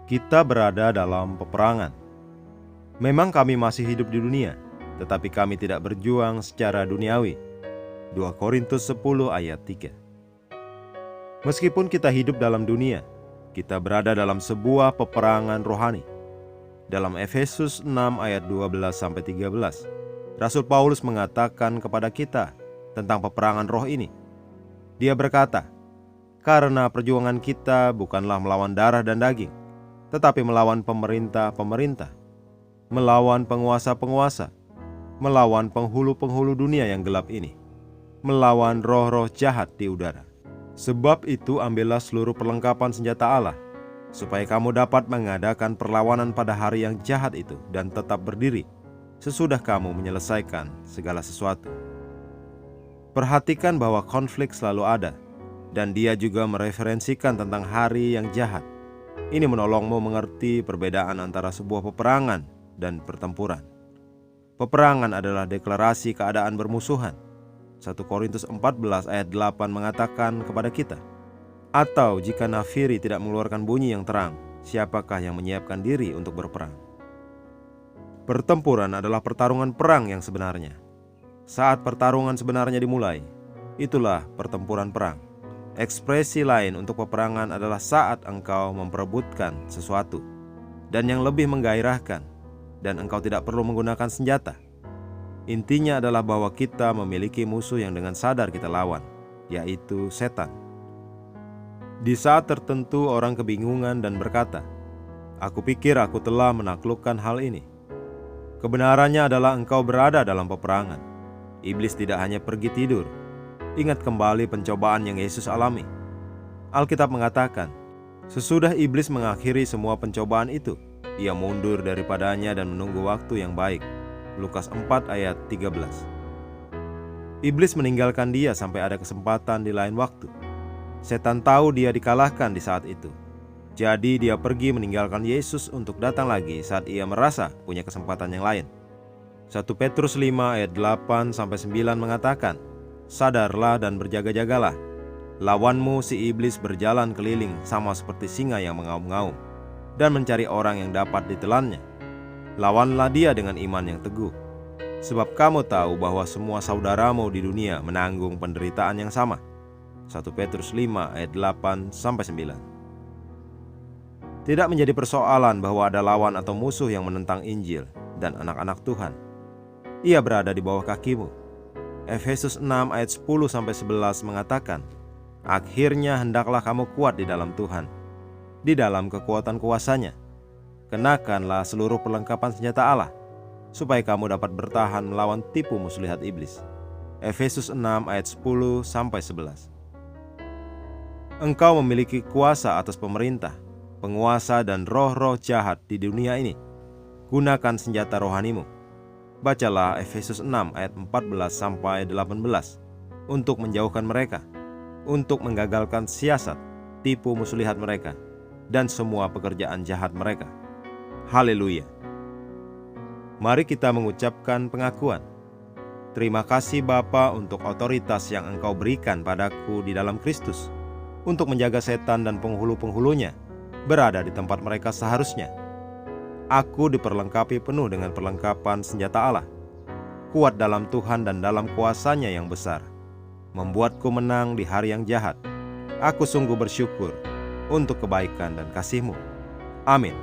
Kita berada dalam peperangan. Memang kami masih hidup di dunia, tetapi kami tidak berjuang secara duniawi. 2 Korintus 10 ayat 3. Meskipun kita hidup dalam dunia, kita berada dalam sebuah peperangan rohani. Dalam Efesus 6 ayat 12-13, Rasul Paulus mengatakan kepada kita tentang peperangan roh ini. Dia berkata, "Karena perjuangan kita bukanlah melawan darah dan daging, tetapi melawan pemerintah-pemerintah, melawan penguasa-penguasa, melawan penghulu-penghulu dunia yang gelap ini, melawan roh-roh jahat di udara. Sebab itu ambillah seluruh perlengkapan senjata Allah, supaya kamu dapat mengadakan perlawanan pada hari yang jahat itu dan tetap berdiri, sesudah kamu menyelesaikan segala sesuatu." Perhatikan bahwa konflik selalu ada, dan dia juga mereferensikan tentang hari yang jahat. Ini menolongmu mengerti perbedaan antara sebuah peperangan dan pertempuran. Peperangan adalah deklarasi keadaan bermusuhan. 1 Korintus 14 ayat 8 mengatakan kepada kita, "Atau jika nafiri tidak mengeluarkan bunyi yang terang, siapakah yang menyiapkan diri untuk berperang?" Pertempuran adalah pertarungan perang yang sebenarnya. Saat pertarungan sebenarnya dimulai, itulah pertempuran perang. Ekspresi lain untuk peperangan adalah saat engkau memperebutkan sesuatu, dan yang lebih menggairahkan, dan engkau tidak perlu menggunakan senjata. Intinya adalah bahwa kita memiliki musuh yang dengan sadar kita lawan, yaitu setan. Di saat tertentu orang kebingungan dan berkata, "Aku pikir aku telah menaklukkan hal ini." Kebenarannya adalah engkau berada dalam peperangan. Iblis tidak hanya pergi tidur. Ingat kembali pencobaan yang Yesus alami. Alkitab mengatakan, sesudah iblis mengakhiri semua pencobaan itu, ia mundur daripadanya dan menunggu waktu yang baik. Lukas 4 ayat 13. Iblis meninggalkan dia sampai ada kesempatan di lain waktu. Setan tahu dia dikalahkan di saat itu. Jadi dia pergi meninggalkan Yesus untuk datang lagi saat ia merasa punya kesempatan yang lain. 1 Petrus 5 ayat 8-9 mengatakan, "Sadarlah dan berjaga-jagalah. Lawanmu si iblis berjalan keliling sama seperti singa yang mengaum-ngaum dan mencari orang yang dapat ditelannya. Lawanlah dia dengan iman yang teguh. Sebab kamu tahu bahwa semua saudaramu di dunia menanggung penderitaan yang sama." 1 Petrus 5 ayat 8-9. Tidak menjadi persoalan bahwa ada lawan atau musuh yang menentang Injil dan anak-anak Tuhan. Ia berada di bawah kakimu. Efesus 6 ayat 10-11 mengatakan, "Akhirnya hendaklah kamu kuat di dalam Tuhan, di dalam kekuatan kuasa-Nya. Kenakanlah seluruh perlengkapan senjata Allah, supaya kamu dapat bertahan melawan tipu muslihat iblis." Efesus 6 ayat 10-11. Engkau memiliki kuasa atas pemerintah, penguasa dan roh-roh jahat di dunia ini. Gunakan senjata rohanimu. Bacalah Efesus 6 ayat 14-18 untuk menjauhkan mereka, untuk menggagalkan siasat, tipu muslihat mereka, dan semua pekerjaan jahat mereka. Haleluya. Mari kita mengucapkan pengakuan. Terima kasih Bapa untuk otoritas yang Engkau berikan padaku di dalam Kristus, untuk menjaga setan dan penghulu-penghulunya berada di tempat mereka seharusnya. Aku diperlengkapi penuh dengan perlengkapan senjata Allah, kuat dalam Tuhan dan dalam kuasa-Nya yang besar, membuatku menang di hari yang jahat. Aku sungguh bersyukur untuk kebaikan dan kasih-Mu. Amin.